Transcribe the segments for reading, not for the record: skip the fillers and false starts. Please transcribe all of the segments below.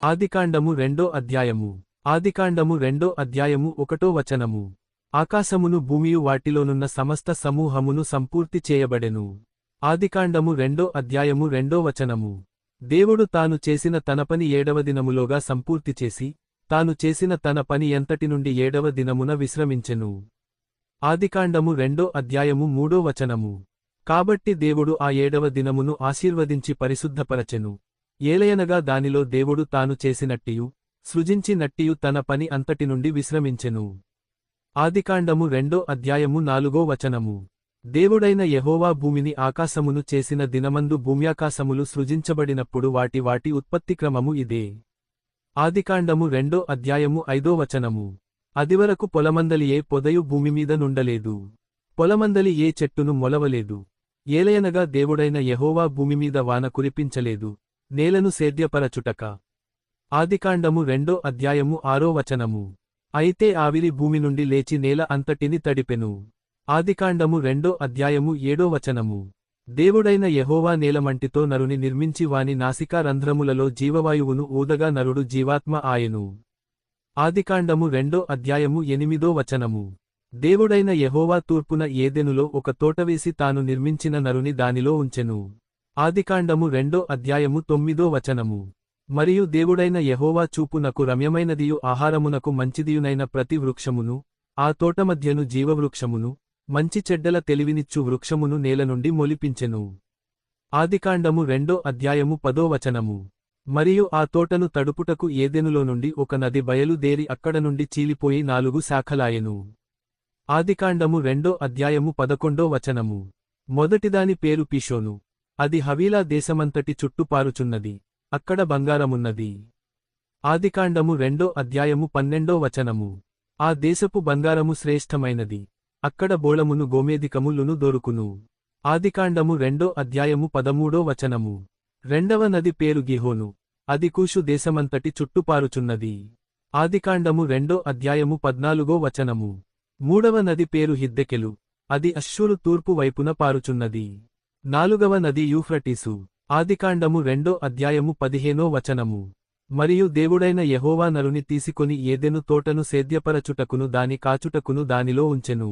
ఆదికాండము 2 ఆదికాండము 2:1 ఆకాశమును భూమియు వాటిలోనున్న సమస్త సమూహమును సంపూర్తి చేయబడెను. ఆదికాండము 2:2 దేవుడు తాను చేసిన తన పని 7వ దినములోగా సంపూర్తి చేసి, తాను చేసిన తన పని ఎంతటి నుండి 7వ దినమున విశ్రమించెను. ఆదికాండము 2:3 కాబట్టి దేవుడు ఆ 7వ దినమును ఆశీర్వదించి పరిశుద్ధపరచెను. ఏలయనగా దానిలో దేవుడు తాను చేసినట్టియు, సృజించినట్టియు తన పని అంతటి నుండి విశ్రమించెను. ఆదికాండము 2:4 దేవుడైన యెహోవా భూమిని ఆకాశమును చేసిన దినమందు భూమ్యాకాశములు సృజించబడినప్పుడు వాటి ఉత్పత్తిక్రమము ఇదే. ఆదికాండము 2:5 అదివరకు పొలమందలి ఏ పొదయు భూమిమీద నుండలేదు, పొలమందలి ఏ చెట్టును మొలవలేదు. ఏలయనగా దేవుడైన యెహోవా భూమిమీద వాన కురిపించలేదు, నేలను సేద్యపరచుటక. ఆదికాండము 2:6 అయితే ఆవిరి భూమి నుండి లేచి నేల అంతటిని తడిపెను. ఆదికాండము 2:7 దేవుడైన యెహోవా నేలమంటితో నరుని నిర్మించి వాని నాసికా రంధ్రములలో జీవవాయువును ఊదగా నరుడు జీవాత్మ ఆయెను. ఆదికాండము 2:8 దేవుడైన యెహోవా తూర్పున ఏదెనులో ఒక తోటవేసి తాను నిర్మించిన నరుని దానిలో ఉంచెను. ఆదికాండము 2:9 మరియు దేవుడైన యెహోవా చూపునకు రమ్యమైనదియు ఆహారమునకు మంచిదియునైన ప్రతి వృక్షమును, ఆ తోటమధ్యను జీవవృక్షమును, మంచి చెడ్డల తెలివినిచ్చు వృక్షమును నేల నుండి మొలిపించెను. ఆదికాండము 2:10 మరియు ఆ తోటను తడుపుటకు ఏదెనులో నుండి ఒక నది బయలుదేరి అక్కడ నుండి చీలిపోయి 4 శాఖలాయెను. ఆదికాండము 2:11 మొదటిదాని పేరు పీషోను, అది హవీలా దేశమంతటి చుట్టుపారుచున్నది, అక్కడ బంగారమున్నది. ఆదికాండము 2:12 ఆ దేశపు బంగారము శ్రేష్టమైనది, అక్కడ బోళమును గోమేధికములును దొరుకును. ఆదికాండము 2:13 రెండవ నది పేరు గిహోను, అది కూషు దేశమంతటి చుట్టుపారుచున్నది. ఆదికాండము 2:14 మూడవ నది పేరు హిద్దెకెలు, అది అష్షూరు తూర్పు వైపున పారుచున్నది. నాలుగవ నది యూఫ్రటీసు. ఆదికాండము 2:15 మరియు దేవుడైన యెహోవా నరుని తీసుకొని ఏదెను తోటను సేద్యపరచుటకును దాని కాచుటకును దానిలో ఉంచెను.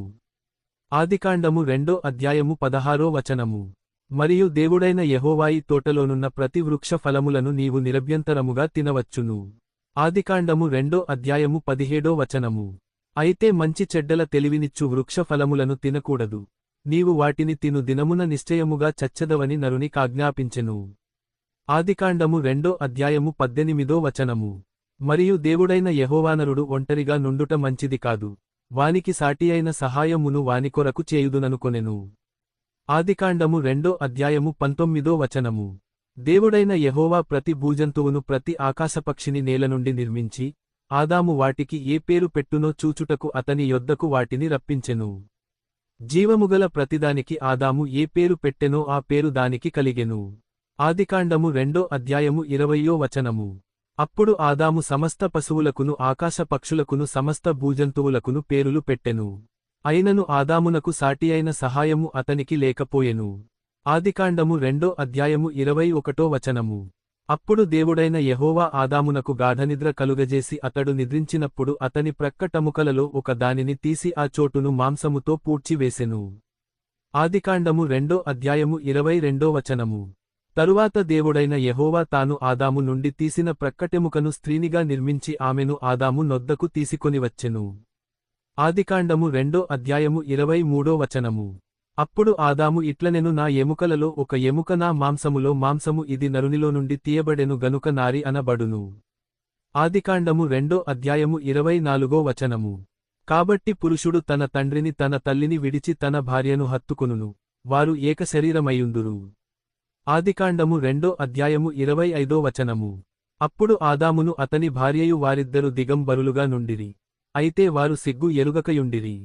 ఆదికాండము 2:16 మరియు దేవుడైన యెహోవాయి తోటలోనున్న ప్రతి వృక్ష ఫలములను నీవు నిరభ్యంతరముగా తినవచ్చును. ఆదికాండము 2:17 అయితే మంచి చెడ్డల తెలివినిచ్చు వృక్ష ఫలములను తినకూడదు, నీవు వాటిని తిను దినమున నిశ్చయముగా చచ్చెదవని నరుని కాజ్ఞాపించెను. ఆదికాండము 2:18 మరియు దేవుడైన యెహోవానరుడు ఒంటరిగా నుండుట మంచిది కాదు, వానికి సాటియైన సహాయమును వాని కొరకు చేయుదుననుకొనెను. ఆదికాండము 2:19 దేవుడైన యెహోవా ప్రతి భూజంతువును ప్రతి ఆకాశపక్షిని నేల నుండి నిర్మించి, ఆదాము వాటికి ఏ పేరు పెట్టునో చూచుటకు అతని యొద్దకు వాటిని రప్పించెను. జీవముగల ప్రతిదానికి ఆదాము ఏ పేరు పెట్టెనో ఆ పేరు దానికి కలిగెను. ఆదికాండము 2:20 అప్పుడు ఆదాము సమస్త పశువులకును ఆకాశ పక్షులకును సమస్త భూజంతువులకును పేరులు పెట్టెను. అయినను ఆదామునకు సాటియైన సహాయము అతనికి లేకపోయెను. ఆదికాండము 2:21 అప్పుడు దేవుడైన యెహోవా ఆదామునకు గాఢనిద్ర కలుగజేసి అతడు నిద్రించినప్పుడు అతని ప్రక్కటముకలలో ఒక దానిని తీసి ఆ చోటును మాంసముతో పూడ్చివేసెను. ఆదికాండము 2:22 తరువాత దేవుడైన యెహోవా తాను ఆదాము నుండి తీసిన ప్రక్కటెముకను స్త్రీనిగా నిర్మించి ఆమెను ఆదాము నొద్దకు తీసుకొనివచ్చెను. ఆదికాండము 2:23 అప్పుడు ఆదాము ఇట్లనెను, నా ఎముకలలో ఒక ఎముక నా మాంసములో మాంసము, ఇది నరునిలో నుండి తీయబడెను గనుక నారి అనబడును. ఆదికాండము 2:24 కాబట్టి పురుషుడు తన తండ్రిని తన తల్లిని విడిచి తన భార్యను హత్తుకొనును, వారు ఏక శరీరమయుందురు. ఆదికాండము 2:25 అప్పుడు ఆదామును అతని భార్యయు వారిద్దరు దిగంబరులుగా నుండిరి, అయితే వారు సిగ్గు ఎరుగకయుండిరి.